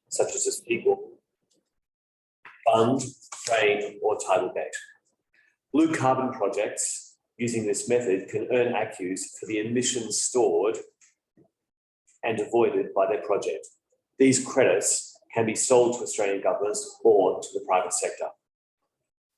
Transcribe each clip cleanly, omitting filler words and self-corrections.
such as a steeple, bund, drain, or tidal gate. Blue carbon projects using this method can earn ACCUs for the emissions stored and avoided by their project. These credits can be sold to Australian governments or to the private sector.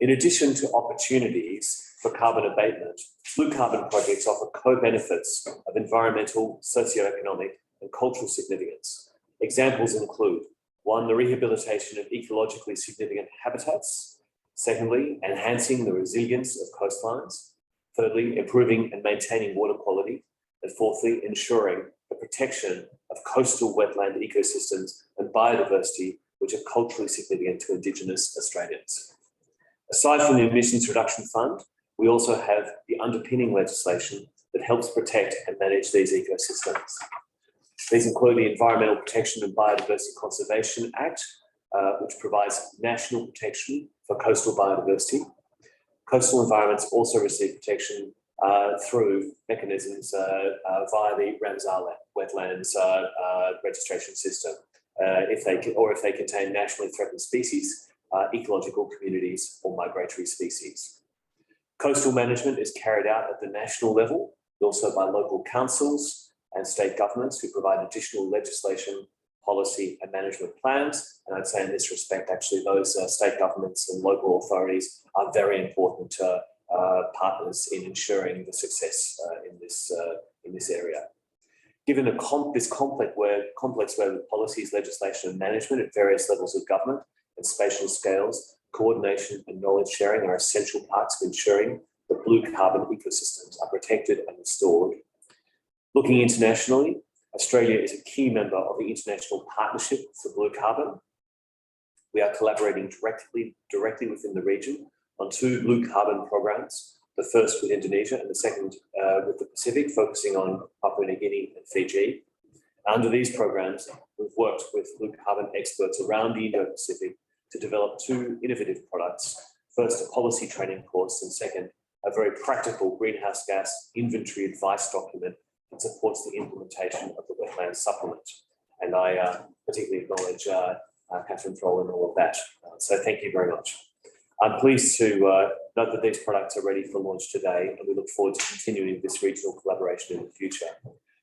In addition to opportunities for carbon abatement, blue carbon projects offer co-benefits of environmental, socioeconomic, and cultural significance. Examples include: one, the rehabilitation of ecologically significant habitats; secondly, enhancing the resilience of coastlines; thirdly, improving and maintaining water quality; and fourthly, ensuring the protection of coastal wetland ecosystems and biodiversity, which are culturally significant to Indigenous Australians. Aside from the Emissions Reduction Fund, we also have the underpinning legislation that helps protect and manage these ecosystems. These include the Environmental Protection and Biodiversity Conservation Act, which provides national protection for coastal biodiversity. Coastal environments also receive protection through mechanisms via the Ramsar Wetlands registration system, if they contain nationally threatened species, ecological communities, or migratory species. Coastal management is carried out at the national level, but also by local councils and state governments who provide additional legislation, policy and management plans. And I'd say in this respect, actually, those state governments and local authorities are very important partners in ensuring the success in this area. Given this complex web of policies, legislation and management at various levels of government and spatial scales, coordination and knowledge sharing are essential parts of ensuring that blue carbon ecosystems are protected and restored. Looking internationally, Australia is a key member of the International Partnership for Blue Carbon. We are collaborating directly within the region on 2 blue carbon programs, the first with Indonesia and the second with the Pacific, focusing on Papua New Guinea and Fiji. Under these programs, we've worked with blue carbon experts around the Indo-Pacific to develop 2 innovative products. First, a policy training course, and second, a very practical greenhouse gas inventory advice document that supports the implementation of the wetland supplement. And I particularly acknowledge Catherine's role in all of that. So thank you very much. I'm pleased to note that these products are ready for launch today, and we look forward to continuing this regional collaboration in the future.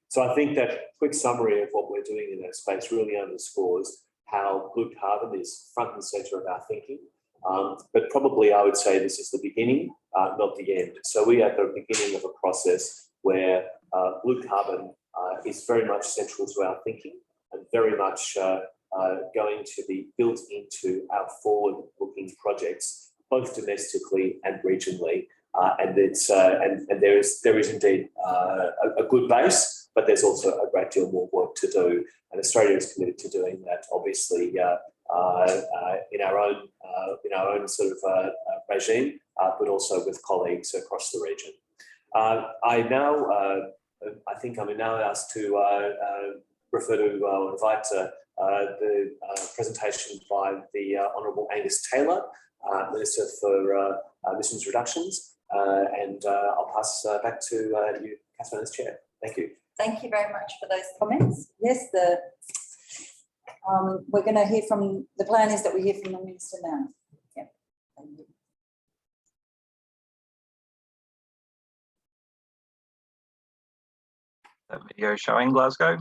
So I think that quick summary of what we're doing in that space really underscores how blue carbon is front and centre of our thinking. But probably I would say this is the beginning, not the end. So we are at the beginning of a process where blue carbon is very much central to our thinking and very much going to be built into our forward-looking projects, both domestically and regionally. And there is indeed a good base, but there's also a great deal more work to do. And Australia is committed to doing that, obviously, in our own sort of regime, but also with colleagues across the region. I think I'm now asked to refer to invite the presentation by the Honourable Angus Taylor, Minister for Emissions Reductions, and I'll pass back to you, Catherine, as Chair. Thank you. Thank you very much for those comments. Yes, we're going to hear from, the plan is that we hear from the Minister now. Yeah. Thank you. That video showing Glasgow.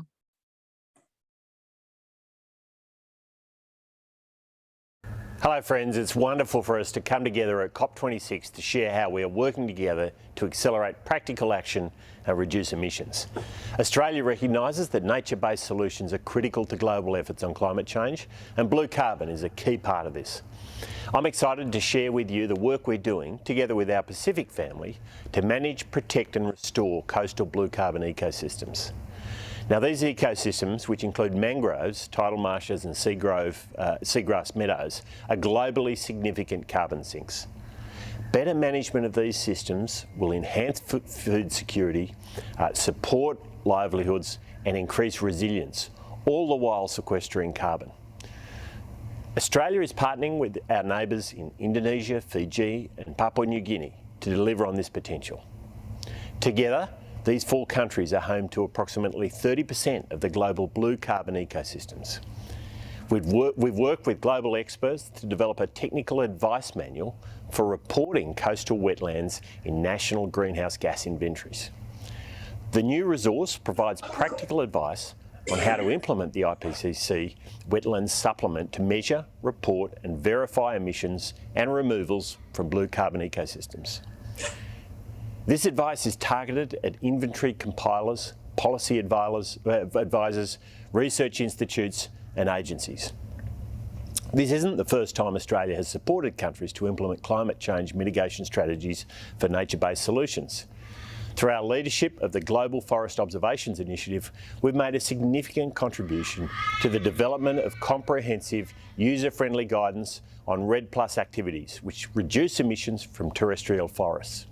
Hello friends, it's wonderful for us to come together at COP26 to share how we are working together to accelerate practical action and reduce emissions. Australia recognises that nature-based solutions are critical to global efforts on climate change, and blue carbon is a key part of this. I'm excited to share with you the work we're doing together with our Pacific family to manage, protect and restore coastal blue carbon ecosystems. Now these ecosystems, which include mangroves, tidal marshes and seagrass meadows, are globally significant carbon sinks. Better management of these systems will enhance food security, support livelihoods and increase resilience, all the while sequestering carbon. Australia is partnering with our neighbours in Indonesia, Fiji and Papua New Guinea to deliver on this potential. Together, these 4 countries are home to approximately 30% of the global blue carbon ecosystems. We've worked with global experts to develop a technical advice manual for reporting coastal wetlands in national greenhouse gas inventories. The new resource provides practical advice on how to implement the IPCC wetlands supplement to measure, report and verify emissions and removals from blue carbon ecosystems. This advice is targeted at inventory compilers, policy advisors, research institutes and agencies. This isn't the first time Australia has supported countries to implement climate change mitigation strategies for nature-based solutions. Through our leadership of the Global Forest Observations Initiative, we've made a significant contribution to the development of comprehensive, user-friendly guidance on REDD+ activities, which reduce emissions from terrestrial forests.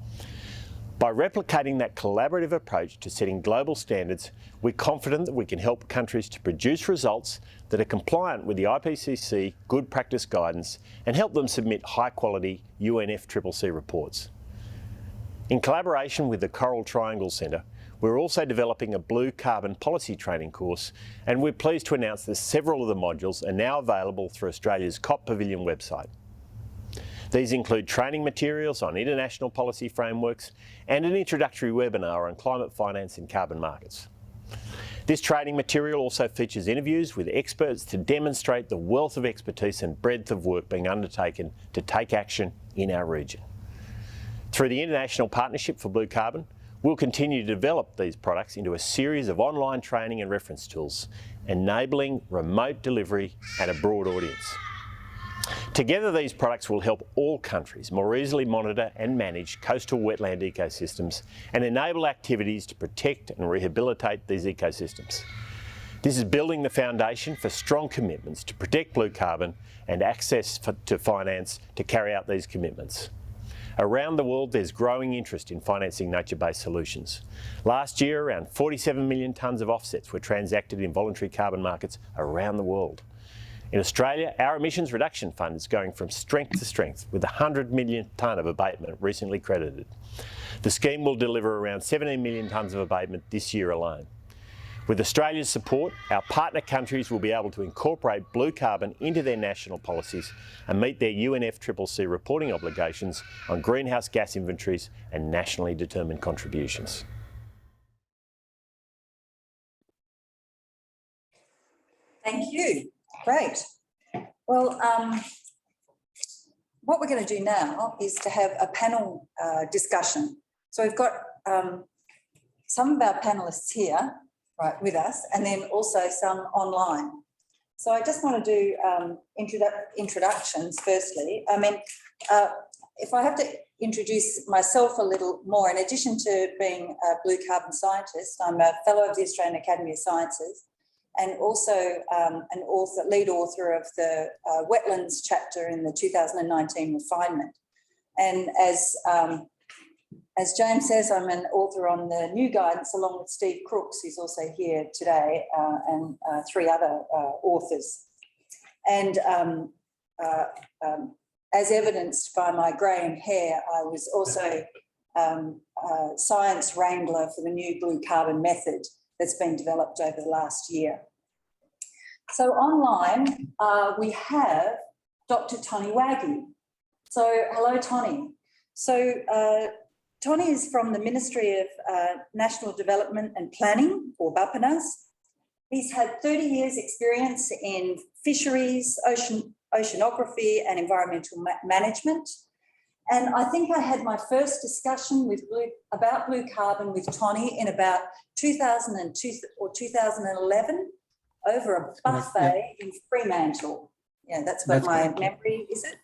By replicating that collaborative approach to setting global standards, we're confident that we can help countries to produce results that are compliant with the IPCC good practice guidance and help them submit high-quality UNFCCC reports. In collaboration with the Coral Triangle Centre, we're also developing a blue carbon policy training course, and we're pleased to announce that several of the modules are now available through Australia's COP Pavilion website. These include training materials on international policy frameworks and an introductory webinar on climate finance and carbon markets. This training material also features interviews with experts to demonstrate the wealth of expertise and breadth of work being undertaken to take action in our region. Through the International Partnership for Blue Carbon, we'll continue to develop these products into a series of online training and reference tools, enabling remote delivery and a broad audience. Together, these products will help all countries more easily monitor and manage coastal wetland ecosystems and enable activities to protect and rehabilitate these ecosystems. This is building the foundation for strong commitments to protect blue carbon and access to finance to carry out these commitments. Around the world, there's growing interest in financing nature-based solutions. Last year, around 47 million tonnes of offsets were transacted in voluntary carbon markets around the world. In Australia, our emissions reduction fund is going from strength to strength, with 100 million tonne of abatement recently credited. The scheme will deliver around 17 million tonnes of abatement this year alone. With Australia's support, our partner countries will be able to incorporate blue carbon into their national policies and meet their UNFCCC reporting obligations on greenhouse gas inventories and nationally determined contributions. Thank you. Great. Well, what we're going to do now is to have a panel discussion. So we've got some of our panellists here, right, with us, and then also some online. So I just want to do introductions firstly. I mean, if I have to introduce myself a little more, in addition to being a blue carbon scientist, I'm a fellow of the Australian Academy of Sciences and also lead author of the wetlands chapter in the 2019 refinement. And as James says, I'm an author on the new guidance along with Steve Crooks, who's also here today, and three other authors. And as evidenced by my greying hair, I was also science wrangler for the new blue carbon method that's been developed over the last year. So online, we have Dr. Tony Waggy. So hello, Tony. So Tony is from the Ministry of National Development and Planning, or Bapanas. He's had 30 years experience in fisheries, oceanography and environmental management. And I think I had my first discussion about blue carbon with Tony in about 2002 or 2011 over a buffet in Fremantle. Yeah, that's what my memory is it.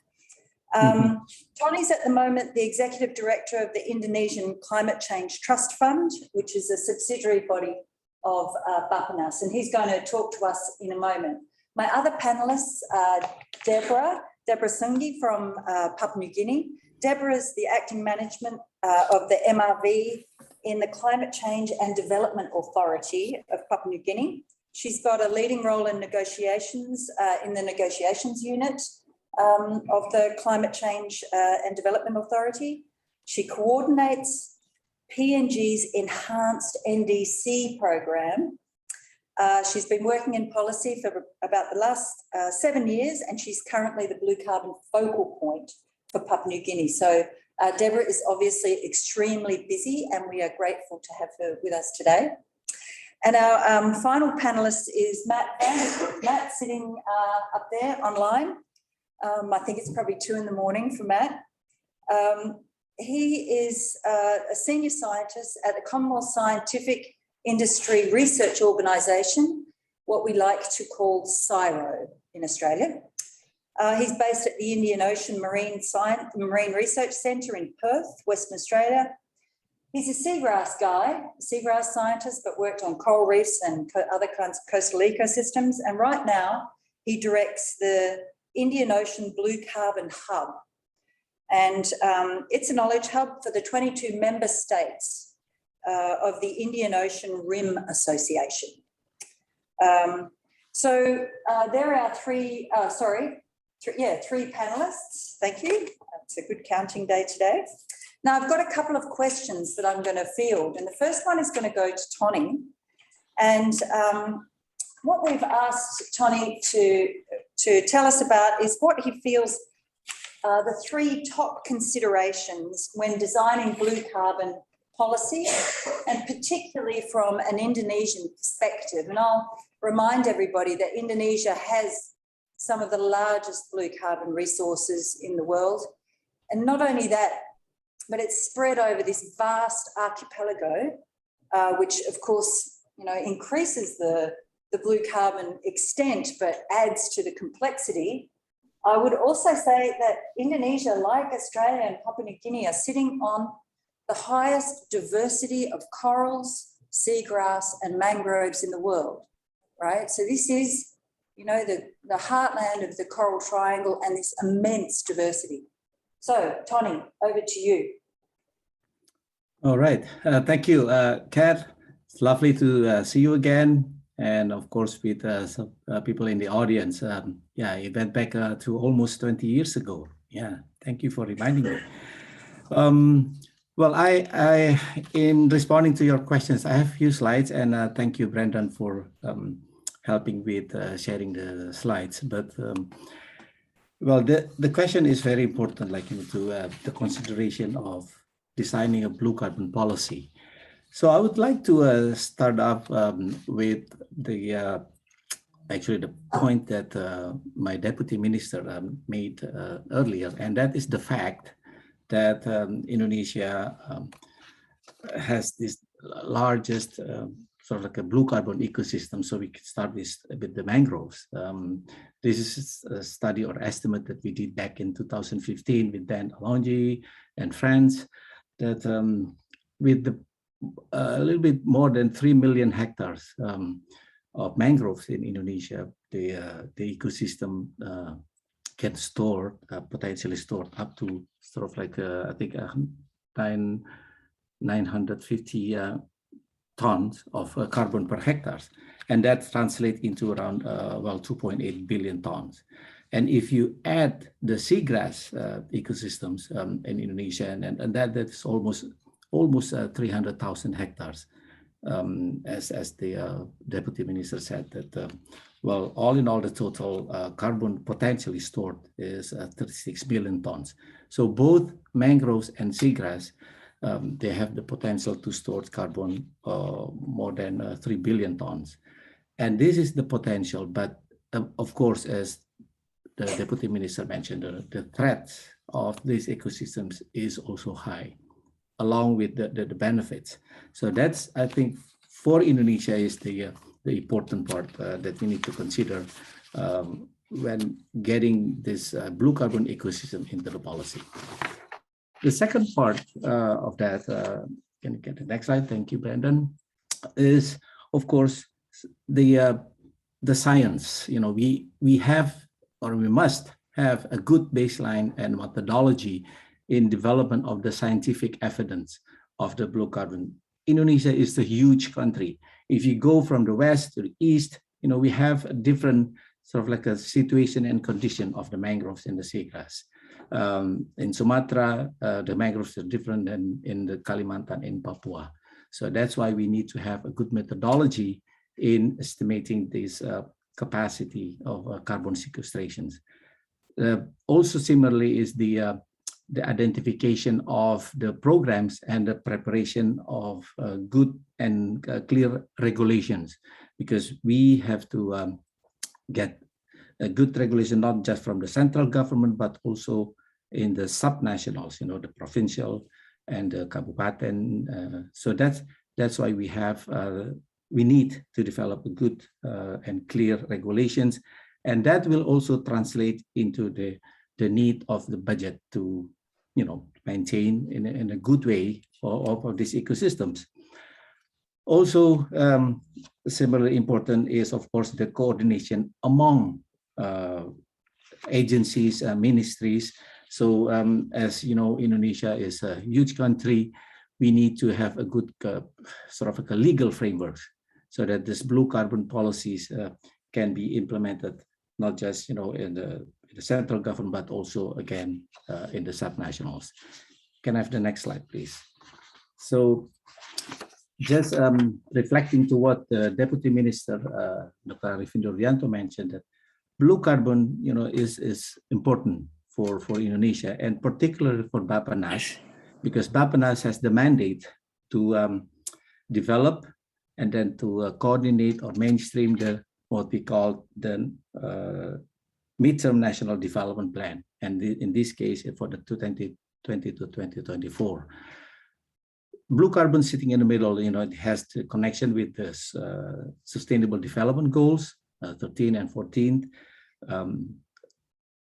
Tony's at the moment the Executive Director of the Indonesian Climate Change Trust Fund, which is a subsidiary body of Bapanas, and he's going to talk to us in a moment. My other panellists are Deborah Sungi from Papua New Guinea. Deborah is the acting management of the MRV in the Climate Change and Development Authority of Papua New Guinea. She's got a leading role in negotiations in the negotiations unit of the Climate Change and Development Authority. She coordinates PNG's enhanced NDC program She's been working in policy for about the last 7 years, and she's currently the blue carbon focal point for Papua New Guinea. So Deborah is obviously extremely busy, and we are grateful to have her with us today. And our final panellist is Matt Vandercook. Matt sitting up there online. I think it's probably 2 in the morning for Matt. He is a senior scientist at the Commonwealth Scientific Industry Research Organisation, what we like to call CSIRO in Australia. He's based at the Indian Ocean Marine Research Centre in Perth, Western Australia. He's a seagrass guy, seagrass scientist, but worked on coral reefs and other kinds of coastal ecosystems. And right now, he directs the Indian Ocean Blue Carbon Hub. And it's a knowledge hub for the 22 member states of the Indian Ocean Rim Association. So there are three panellists. Thank you. It's a good counting day today. Now, I've got a couple of questions that I'm going to field, and the first one is going to go to Tony. And what we've asked Tony to tell us about is what he feels are the 3 top considerations when designing blue carbon policy, and particularly from an Indonesian perspective. And I'll remind everybody that Indonesia has some of the largest blue carbon resources in the world. And not only that, but it's spread over this vast archipelago, which of course, increases the blue carbon extent, but adds to the complexity. I would also say that Indonesia, like Australia and Papua New Guinea, are sitting on the highest diversity of corals, seagrass, and mangroves in the world, right? So this is, the heartland of the Coral Triangle and this immense diversity. So, Tony, over to you. All right. Thank you, Kat. It's lovely to see you again. And of course, with some people in the audience. It went back to almost 20 years ago. Yeah, thank you for reminding me. Well, I in responding to your questions, I have a few slides, and thank you, Brendan, for helping with sharing the slides. But well, the question is very important, to the consideration of designing a blue carbon policy. So I would like to start off with the point that my deputy minister made earlier, and that is the fact that Indonesia has this largest sort of like a blue carbon ecosystem. So we can start with the mangroves. This is a study or estimate that we did back in 2015 with Dan Alonji and friends, that with a little bit more than 3 million hectares of mangroves in Indonesia, the ecosystem can store, potentially store up to sort of like, I think 950 tons of carbon per hectare. And that translates into around, 2.8 billion tons. And if you add the seagrass ecosystems in Indonesia, and that's almost 300,000 hectares, as the deputy minister said, that all in all, the total carbon potentially stored is 36 million tons. So both mangroves and seagrass, they have the potential to store carbon more than 3 billion tons. And this is the potential, but of course, as the deputy minister mentioned, the threats of these ecosystems is also high, along with the benefits. So that's, I think, for Indonesia is the important part that we need to consider when getting this blue carbon ecosystem into the policy. The second part of that, can you get the next slide? Thank you, Brendan, is of course the science. We have, or we must have, a good baseline and methodology in development of the scientific evidence of the blue carbon. Indonesia is a huge country. If you go from the west to the east, we have a different sort of like a situation and condition of the mangroves and the seagrass. In Sumatra, the mangroves are different than in the Kalimantan in Papua. So that's why we need to have a good methodology in estimating this capacity of carbon sequestrations. Also similarly is the identification of the programs and the preparation of good and clear regulations, because we have to get a good regulation, not just from the central government, but also in the subnationals, the provincial and the kabupaten. So that's why we need to develop a good and clear regulations. And that will also translate into the need of the budget to, maintain in a good way of these ecosystems. Also, similarly important is, of course, the coordination among agencies, ministries. So as you know, Indonesia is a huge country. We need to have a good sort of a legal framework so that this blue carbon policies can be implemented, not just in the central government, but also again in the subnationals. Can I have the next slide, please? So just reflecting to what the Deputy Minister, Dr. Arifin Rudyanto mentioned, that blue carbon, is important for Indonesia, and particularly for Bappenas, because Bappenas has the mandate to develop and then to coordinate or mainstream what we call the midterm national development plan, and in this case for the 2020 to 2024. Blue carbon sitting in the middle, it has the connection with the Sustainable Development Goals, 13 and 14,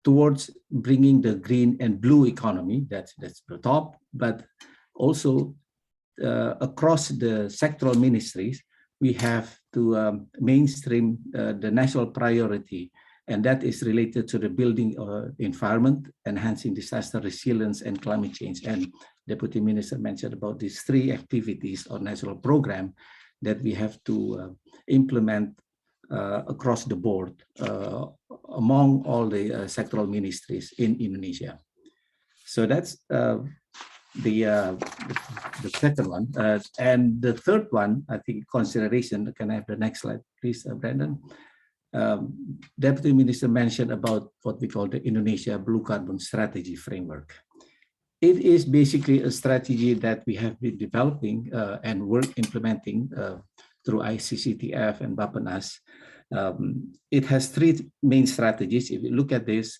towards bringing the green and blue economy, that's the top, but also across the sectoral ministries, we have to mainstream the national priority, and that is related to the building environment, enhancing disaster resilience and climate change. And Deputy Minister mentioned about these 3 activities or national program that we have to implement across the board among all the sectoral ministries in Indonesia. So that's the second one. And the third one, I think, consideration. Can I have the next slide, please, Brandon? Deputy Minister mentioned about what we call the Indonesia Blue Carbon Strategy Framework. It is basically a strategy that we have been developing and implementing through ICCTF and Bappenas. It has 3 main strategies. If you look at this,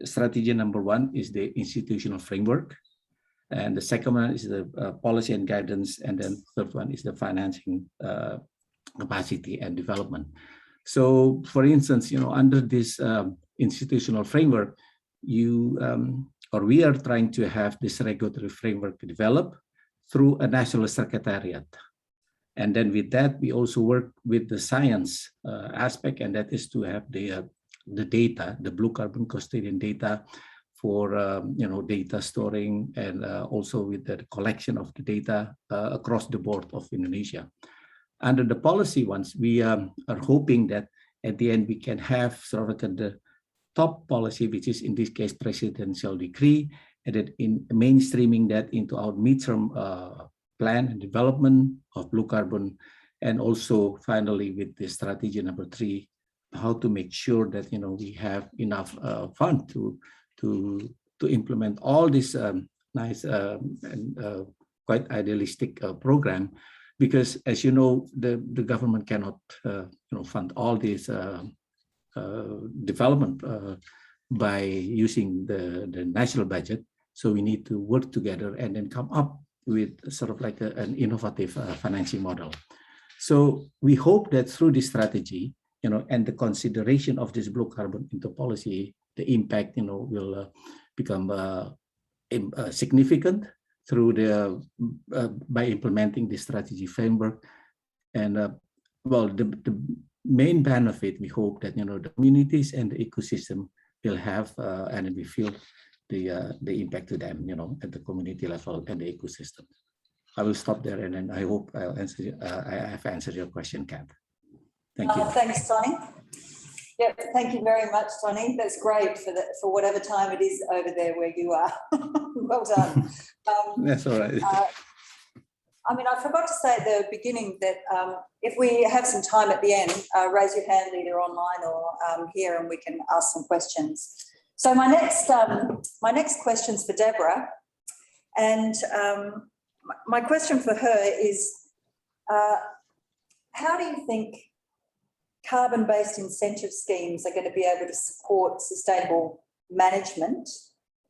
strategy number 1 is the institutional framework. And the second one is the policy and guidance. And then the third one is the financing capacity and development. So, for instance, under this institutional framework, we are trying to have this regulatory framework developed through a national secretariat. And then with that, we also work with the science aspect, and that is to have the data, the blue carbon custodian data for data storing, and also with the collection of the data across the board of Indonesia. Under the policy ones, we are hoping that at the end we can have sort of the top policy, which is in this case presidential decree, and then in mainstreaming that into our midterm plan and development of blue carbon, and also finally with the strategy number 3, how to make sure that we have enough fund to implement all this nice and quite idealistic program. Because, as you know, the government cannot fund all this development by using the national budget. So we need to work together and then come up with sort of like an innovative financing model. So we hope that through this strategy, and the consideration of this blue carbon into policy, the impact, will become significant through by implementing the strategy framework. And the main benefit, we hope that the communities and the ecosystem will have and we feel the impact to them, at the community level and the ecosystem. I will stop there, and then I hope I have answered your question, Kat. Thank you. Thanks, Tony. Yeah, thank you very much, Tony. That's great for whatever time it is over there where you are. Well done. That's all right. I mean, I forgot to say at the beginning that if we have some time at the end, raise your hand either online or here, and we can ask some questions. So my next question's for Deborah, and my question for her is, how do you think carbon-based incentive schemes are going to be able to support sustainable management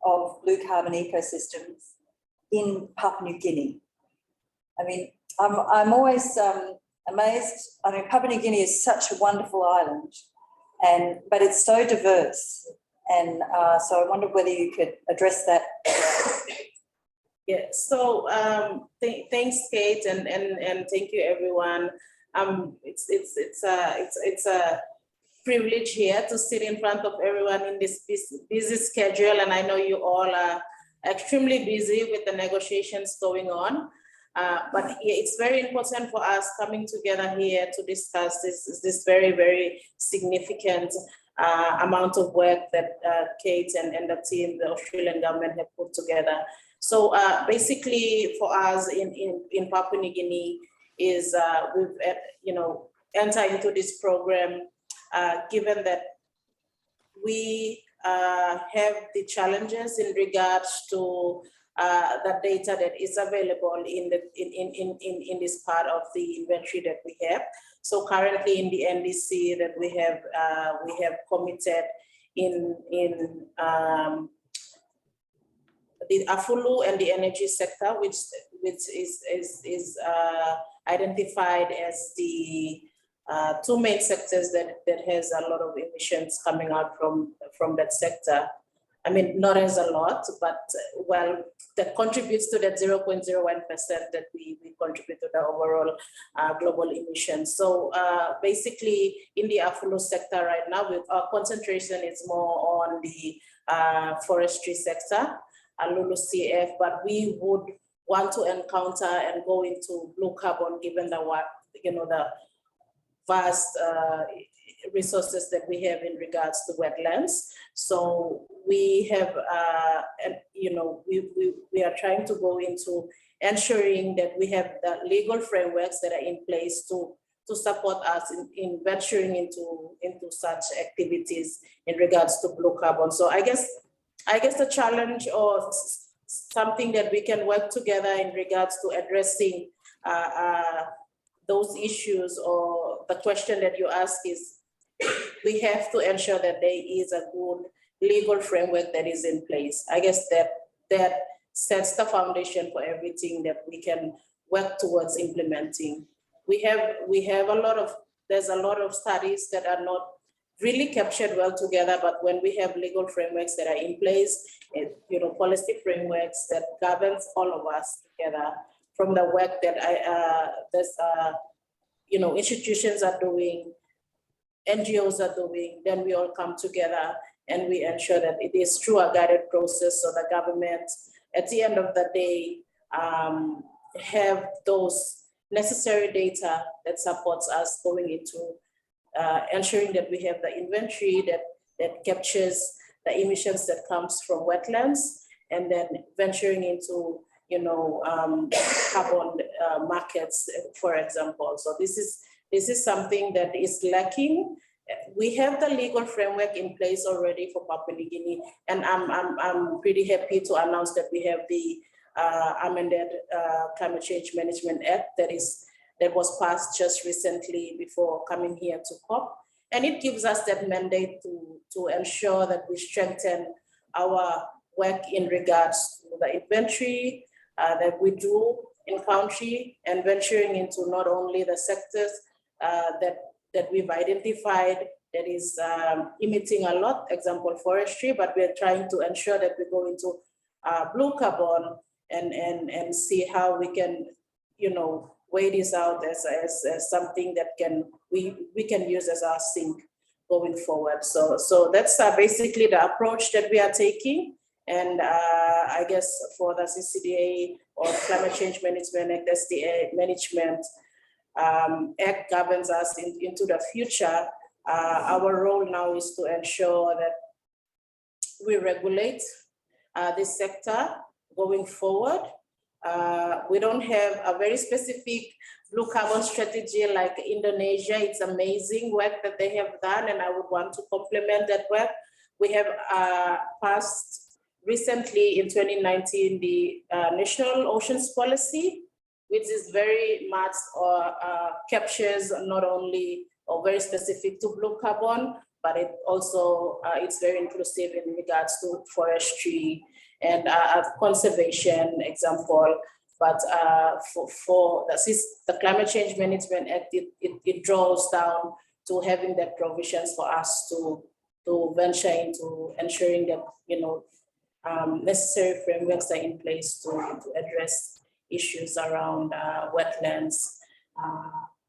of blue carbon ecosystems in Papua New Guinea? I mean, I'm always amazed. I mean, Papua New Guinea is such a wonderful island, but it's so diverse. And so I wonder whether you could address that. Yeah, so thanks, Kate, and thank you, everyone. It's a privilege here to sit in front of everyone in this busy schedule, and I know you all are extremely busy with the negotiations going on. But it's very important for us coming together here to discuss this very, very significant amount of work that Kate and the team, the Australian government, have put together. So basically, for us in Papua New Guinea, is we've entered into this program, given that we have the challenges in regards to the data that is available in this part of the inventory that we have. So currently in the NDC that we have committed in the Afulu and the energy sector, which is identified as the two main sectors that has a lot of emissions coming out from that sector. I mean, not as a lot, but well, that contributes to that 0.01% that we contribute to the overall global emissions. So basically in the Afulu sector right now, our concentration is more on the forestry sector, LULUCF, but we would want to encounter and go into blue carbon given the vast resources that we have in regards to wetlands. So we have, we are trying to go into ensuring that we have the legal frameworks that are in place to support us in venturing into such activities in regards to blue carbon. So I guess the challenge or something that we can work together in regards to addressing those issues, or the question that you ask is, we have to ensure that there is a good legal framework that is in place. I guess that sets the foundation for everything that we can work towards implementing. There's a lot of studies that are not really captured well together, but when we have legal frameworks that are in place, policy frameworks that governs all of us together, from the work that institutions are doing, NGOs are doing, then we all come together and we ensure that it is through a guided process, so the government, at the end of the day, have those necessary data that supports us going into ensuring that we have the inventory that captures the emissions that comes from wetlands, and then venturing into carbon markets, for example. So this is something that is lacking. We have the legal framework in place already for Papua New Guinea, and I'm pretty happy to announce that we have the amended Climate Change Management Act that was passed just recently before coming here to COP, and it gives us that mandate to ensure that we strengthen our work in regards to the inventory that we do in country, and venturing into not only the sectors that we've identified that is emitting a lot, example forestry, but we're trying to ensure that we go into blue carbon and see how we can, weigh this out as something that we can use as our sink going forward. So that's basically the approach that we are taking. And I guess for the CCDA or Climate Change Management Act, SDA Management Act governs us into the future. Our role now is to ensure that we regulate this sector going forward We don't have a very specific blue carbon strategy like Indonesia. It's amazing work that they have done, and I would want to complement that work. We have passed recently in 2019 the National Oceans Policy, which is very much captures not only or very specific to blue carbon, but it also it's very inclusive in regards to forestry and conservation example. But for the Climate Change Management Act, it draws down to having that provisions for us to venture into ensuring that, you know, necessary frameworks are in place to address issues around wetlands,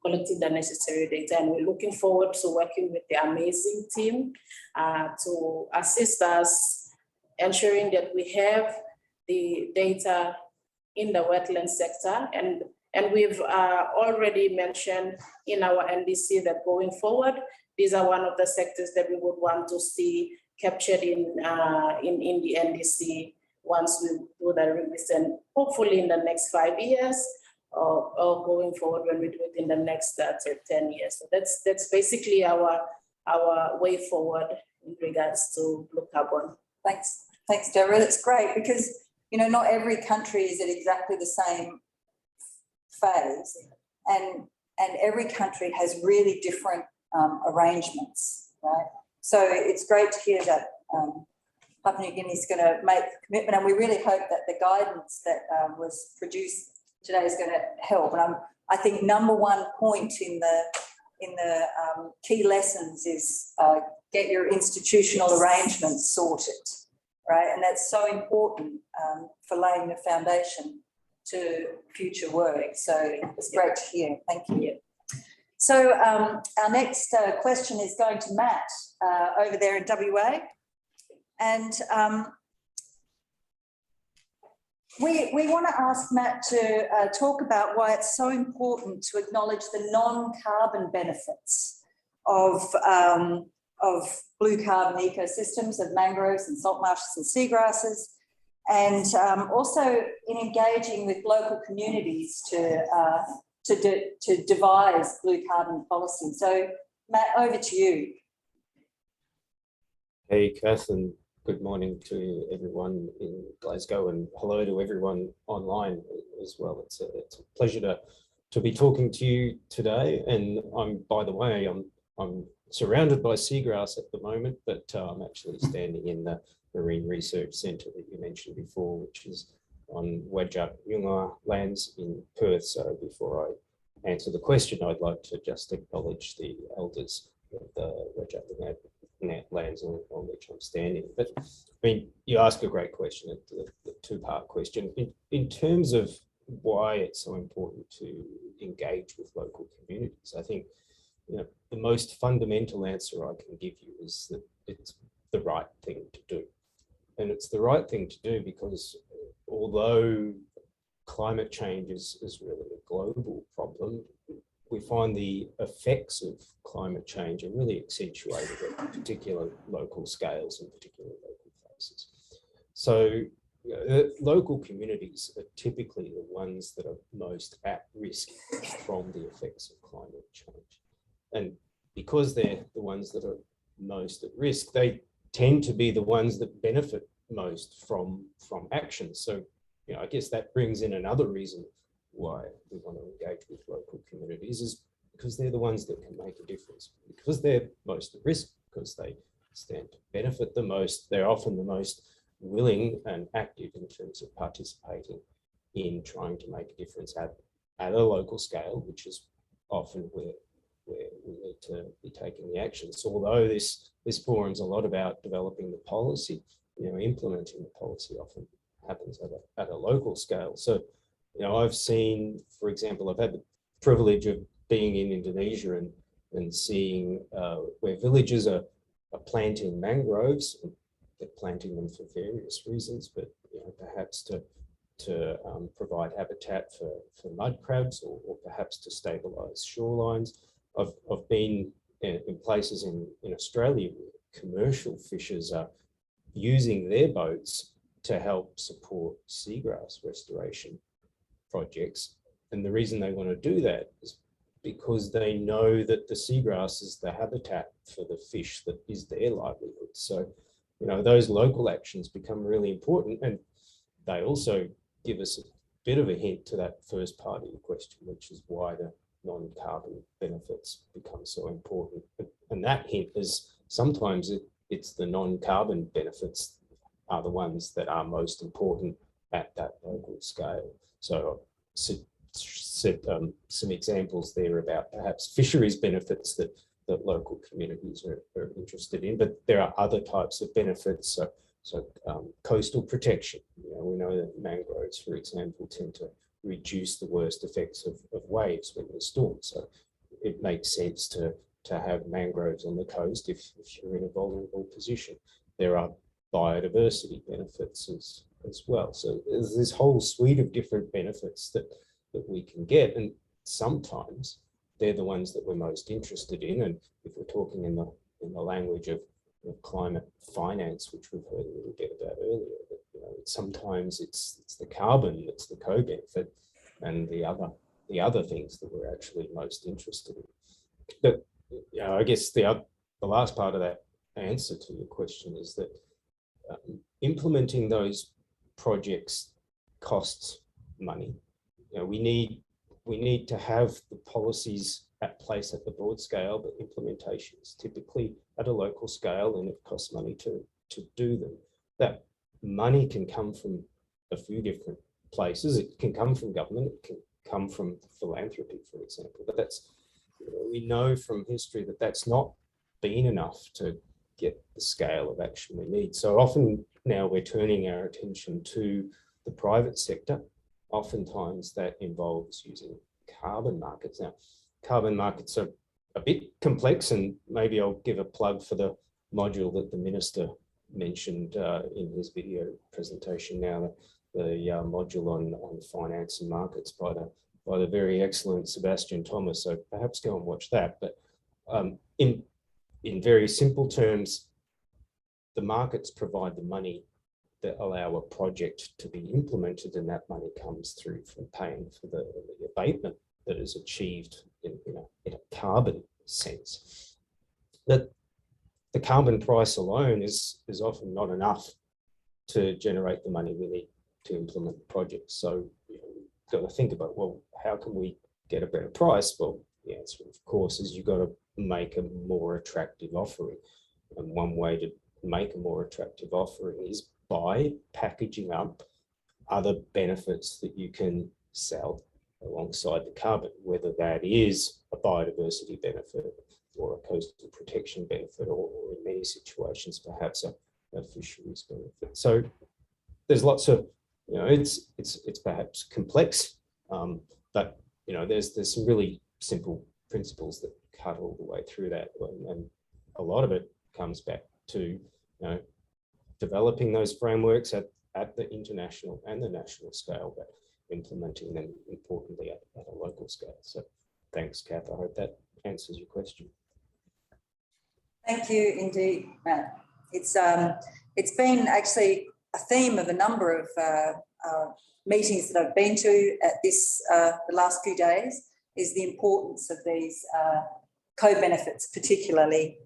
collecting the necessary data. And we're looking forward to working with the amazing team to assist us, ensuring that we have the data in the wetland sector. And we've already mentioned in our NDC that going forward, these are one of the sectors that we would want to see captured in the NDC once we do the release, and hopefully in the next 5 years, or going forward when we do it in the next 10 years. So that's basically our way forward in regards to blue carbon. Thanks, Deborah. That's great, because you know not every country is at exactly the same phase, and every country has really different arrangements, right? So it's great to hear that Papua New Guinea is going to make the commitment, and we really hope that the guidance that was produced today is going to help. And I think number one point in the key lessons is get your institutional arrangements sorted, right? And that's so important for laying the foundation to future work. So it's great to hear. Thank you. So our next question is going to Matt over there in WA. And we want to ask Matt to talk about why it's so important to acknowledge the non-carbon benefits of blue carbon ecosystems, of mangroves and salt marshes and seagrasses, and also in engaging with local communities to devise blue carbon policy. So Matt, over to you. Hey, Kath, and good morning to everyone in Glasgow, and hello to everyone online as well. It's a pleasure to be talking to you today. And by the way, I'm surrounded by seagrass at the moment, but I'm actually standing in the Marine Research Centre that you mentioned before, which is on Wajak Yunga lands in Perth. So before I answer the question, I'd like to just acknowledge the elders of the Wajak Yunga lands on which I'm standing. But I mean, you ask a great question, the two-part question. In terms of why it's so important to engage with local communities, I think, you know, the most fundamental answer I can give you is that it's the right thing to do. And it's the right thing to do because although climate change is really a global problem, we find the effects of climate change are really accentuated at particular local scales and particular local places. So local communities are typically the ones that are most at risk from the effects of climate change. And because they're the ones that are most at risk, they tend to be the ones that benefit most from action. So, you know, I guess that brings in another reason why we want to engage with local communities, is because they're the ones that can make a difference, because they're most at risk, because they stand to benefit the most. They're often the most willing and active in terms of participating in trying to make a difference at a local scale, which is often where we need to be taking the action. So although this forum's a lot about developing the policy, you know, implementing the policy often happens at a local scale. So, you know, I've seen, for example, I've had the privilege of being in Indonesia and seeing where villages are planting mangroves. They're planting them for various reasons, but, you know, perhaps to provide habitat for mud crabs, or perhaps to stabilise shorelines. I've been in places in Australia where commercial fishers are using their boats to help support seagrass restoration projects. And the reason they want to do that is because they know that the seagrass is the habitat for the fish that is their livelihood. So, you know, those local actions become really important, and they also give us a bit of a hint to that first part of your question, which is why the non-carbon benefits become so important. And that hint is sometimes it's the non-carbon benefits are the ones that are most important at that local scale. So some examples there about perhaps fisheries benefits that local communities are interested in, but there are other types of benefits. So coastal protection, you know, we know that mangroves, for example, tend to reduce the worst effects of waves when there's storms. So it makes sense to have mangroves on the coast if you're in a vulnerable position. There are biodiversity benefits as well. So there's this whole suite of different benefits that we can get, and sometimes they're the ones that we're most interested in. And if we're talking in the language of climate finance, which we've heard a little bit about earlier, that, you know, sometimes it's the carbon that's the co-benefit, and the other things that we're actually most interested in. But, you know, I guess the last part of that answer to your question is that implementing those projects costs money. You know, we need to have the policies at place at the broad scale, but implementation is typically at a local scale, and it costs money to do them. That money can come from a few different places. It can come from government, it can come from philanthropy, for example, but that's, you know, we know from history that that's not been enough to get the scale of action we need. So often now we're turning our attention to the private sector. Oftentimes that involves using carbon markets. Now, carbon markets are a bit complex, and maybe I'll give a plug for the module that the Minister mentioned in his video presentation now, the module on finance and markets by the very excellent Sebastian Thomas. So perhaps go and watch that. But in very simple terms, the markets provide the money that allow a project to be implemented, and that money comes through from paying for the abatement that is achieved in a carbon sense. That the carbon price alone is often not enough to generate the money we need to implement the project. So, you know, we've got to think about, well, how can we get a better price? Well, the answer, of course, is you've got to make a more attractive offering. And one way to make a more attractive offering is by packaging up other benefits that you can sell alongside the carbon, whether that is a biodiversity benefit or a coastal protection benefit, or in many situations, perhaps a fisheries benefit. So there's lots of, you know, it's perhaps complex, but, you know, there's some really simple principles that cut all the way through that. And a lot of it comes back to, you know, developing those frameworks at the international and the national scale, but implementing them importantly at a local scale. So thanks, Kath. I hope that answers your question. Thank you indeed, Matt. It's been actually a theme of a number of meetings that I've been to at the last few days, is the importance of these co-benefits, particularly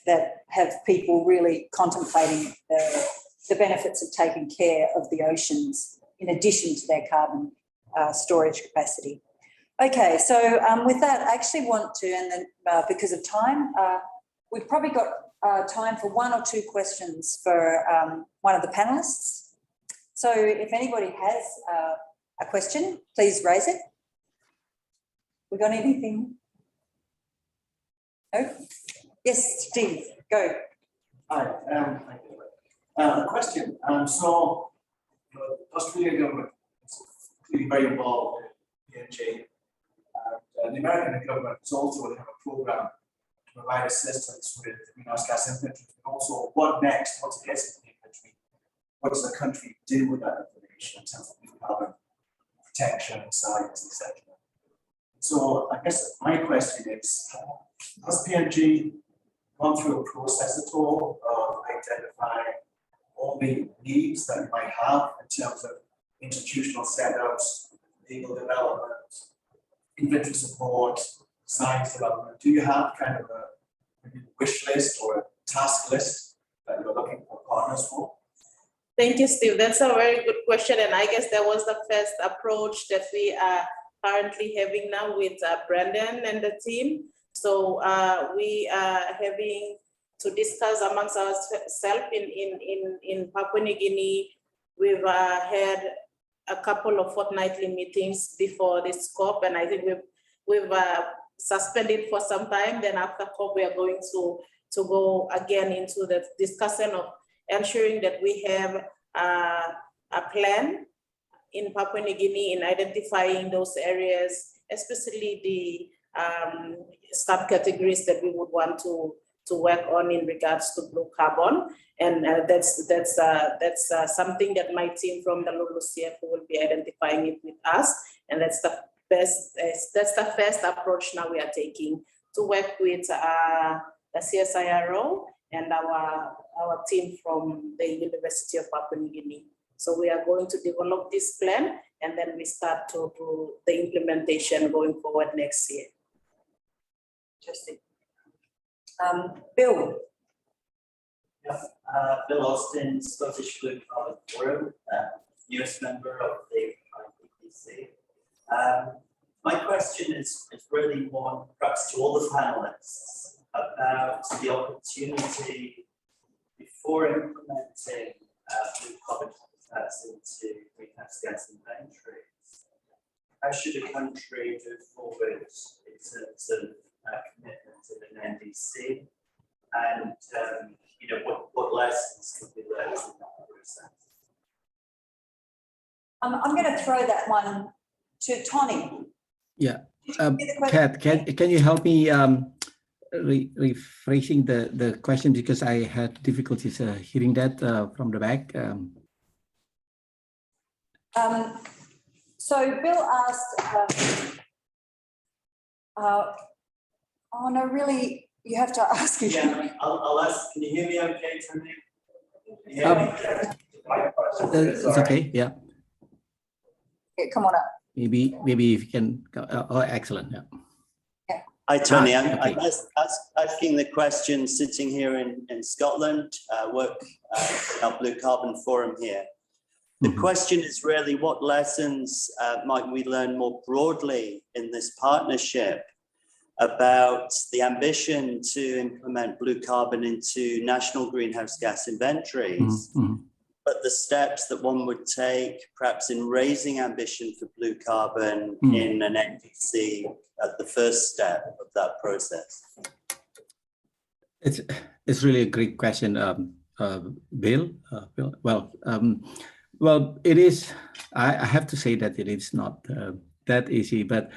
that have people really contemplating the benefits of taking care of the oceans in addition to their carbon storage capacity. Okay, so with that, I actually want to, and then because of time, we've probably got time for one or two questions for one of the panellists. So if anybody has a question, please raise it. We got anything? No? Yes, Steve, go. Hi, thank you. A question. So the Australian government is clearly very involved in PNG. The American government is also going to have a program to provide assistance with greenhouse gas inventory, but also what next, once it gets into the inventory, what does the country do with that information in terms of carbon protection, science, etc. So I guess my question is, has PNG gone through a process at all of identifying all the needs that you might have in terms of institutional setups, legal development, inventory support, science development? Do you have kind of a maybe wish list or a task list that you're looking for partners for? Thank you, Steve. That's a very good question. And I guess that was the first approach that we are currently having now with Brandon and the team. So we are having to discuss amongst ourselves in Papua New Guinea. We've had a couple of fortnightly meetings before this COP, and I think we've suspended for some time. Then after COP, we are going to go again into the discussion of ensuring that we have a plan in Papua New Guinea in identifying those areas, especially the subcategories that we would want to work on in regards to blue carbon. And that's something that my team from the LULUCF will be identifying it with us. And that's the first approach now we are taking to work with the CSIRO and our team from the University of Papua New Guinea. So we are going to develop this plan, and then we start to do the implementation going forward next year. Interesting. Bill. Yeah, Bill Austin, Scottish Blue Carbon Forum, newest member of the IPPC. My question is really one, perhaps to all the panelists, about the opportunity before implementing blue carbon tax into greenhouse gas inventories. How should a country move forward in terms of commitment in an NDC, and what lessons can be learned in that process? I'm going to throw that one to Tony. Yeah, Kat, can you help me rephrasing the question, because I had difficulties hearing that from the back. So Bill asked, oh no, really, you have to ask it. Yeah, I'll ask. Can you hear me okay, Tony? Can you hear me? It's okay, yeah. Yeah, come on up. Maybe if you can, oh, excellent, yeah. Hi, Tony. I'm okay. asking the question sitting here in Scotland, work in our Blue Carbon Forum here. The question is really, what lessons might we learn more broadly in this partnership about the ambition to implement blue carbon into national greenhouse gas inventories, but the steps that one would take perhaps in raising ambition for blue carbon in an NDC at the first step of that process? It's really a great question, Bill. Well, it is. I have to say that it is not that easy, but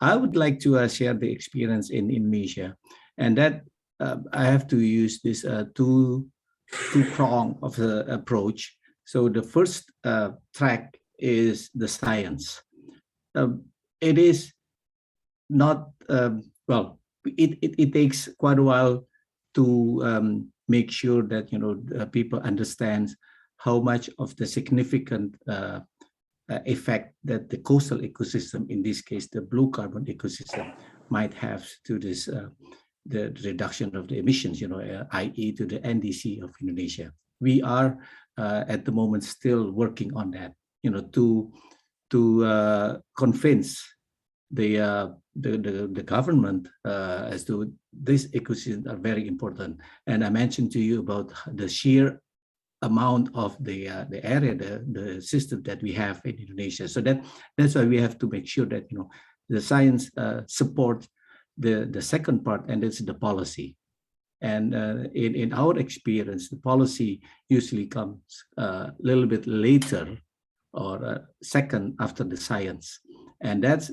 I would like to share the experience in Indonesia, and that I have to use this two-prong of the approach. So the first track is the science. It is not well. It takes quite a while to make sure that people understand how much of the significant effect that the coastal ecosystem, in this case the blue carbon ecosystem, might have to this the reduction of the emissions, i.e. to the NDC of Indonesia. We are at the moment still working on that, to convince the government as to these ecosystems are very important. And I mentioned to you about the sheer amount of the area, the system that we have in Indonesia. So that's why we have to make sure that the science supports the second part, and it's the policy. And in our experience, the policy usually comes a little bit later or second after the science, and that's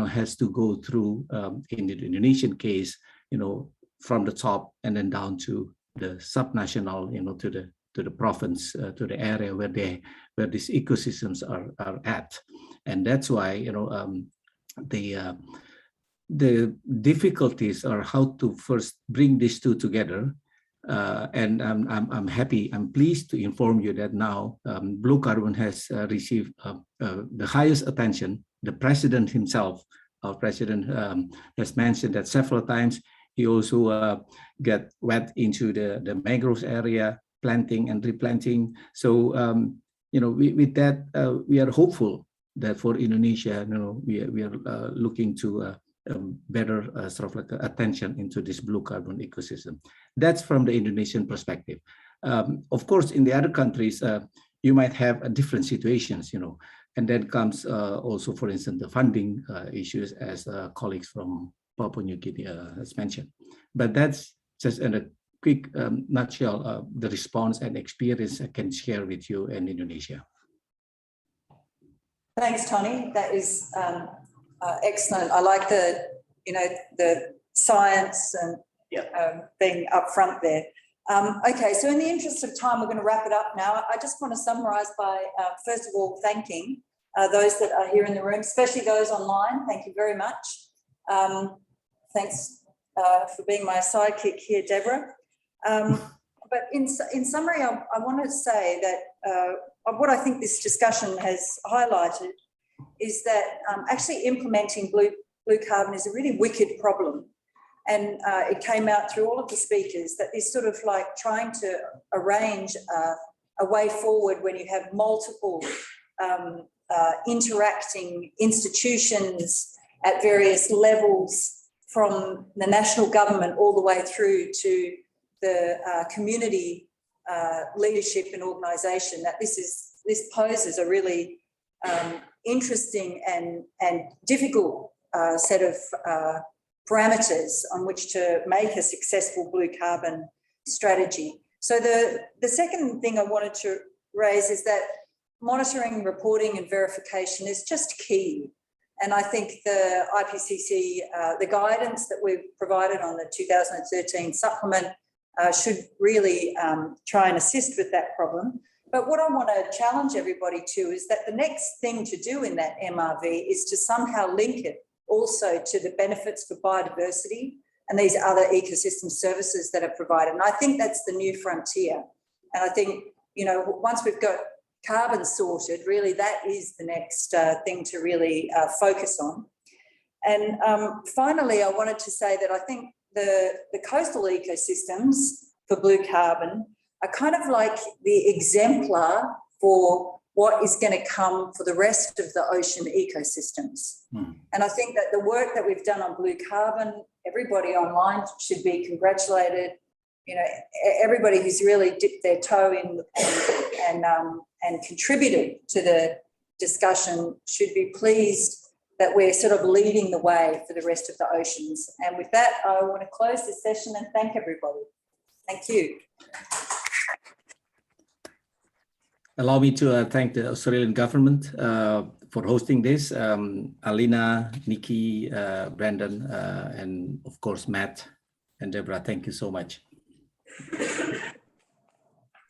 has to go through in the Indonesian case, from the top and then down to the subnational, to the province, to the area where these ecosystems are at. And that's why the difficulties are how to first bring these two together. And I'm pleased to inform you that now blue carbon has received the highest attention the president himself, our president, has mentioned that several times. He also get wet into the mangroves area, planting and replanting. So, with that, we are hopeful that for Indonesia, we are looking to better sort of like attention into this blue carbon ecosystem. That's from the Indonesian perspective. Of course, in the other countries, you might have different situations, and then comes also, for instance, the funding issues, as colleagues from Papua New Guinea has mentioned. But that's just in a quick nutshell, the response and experience I can share with you in Indonesia. Thanks, Tony. That is excellent. I like the science and being upfront there. Okay, so in the interest of time, we're going to wrap it up now. I just want to summarise by, first of all, thanking those that are here in the room, especially those online. Thank you very much. Thanks for being my sidekick here, Deborah. But in summary, I want to say that what I think this discussion has highlighted is that actually implementing blue carbon is a really wicked problem. And it came out through all of the speakers that is sort of like trying to arrange a way forward when you have multiple interacting institutions at various levels, from the national government all the way through to the community leadership and organisation, that this poses a really interesting and difficult set of parameters on which to make a successful blue carbon strategy. So the second thing I wanted to raise is that monitoring, reporting and verification is just key. And I think the IPCC, the guidance that we've provided on the 2013 supplement should really try and assist with that problem. But what I want to challenge everybody to is that the next thing to do in that MRV is to somehow link it also to the benefits for biodiversity and these other ecosystem services that are provided. And I think that's the new frontier. And I think, once we've got carbon sorted, really that is the next thing to really focus on. And finally, I wanted to say that I think the coastal ecosystems for blue carbon are kind of like the exemplar for what is going to come for the rest of the ocean ecosystems. And I think that the work that we've done on blue carbon, everybody online should be congratulated. Everybody who's really dipped their toe in and contributed to the discussion should be pleased that we're sort of leading the way for the rest of the oceans. And with that, I want to close this session and thank everybody. Thank you. Allow me to thank the Australian government for hosting this. Alina, Nikki, Brandon, and of course, Matt and Deborah, thank you so much.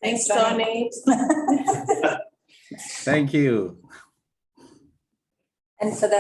Thanks, Tony. Thank you. And for the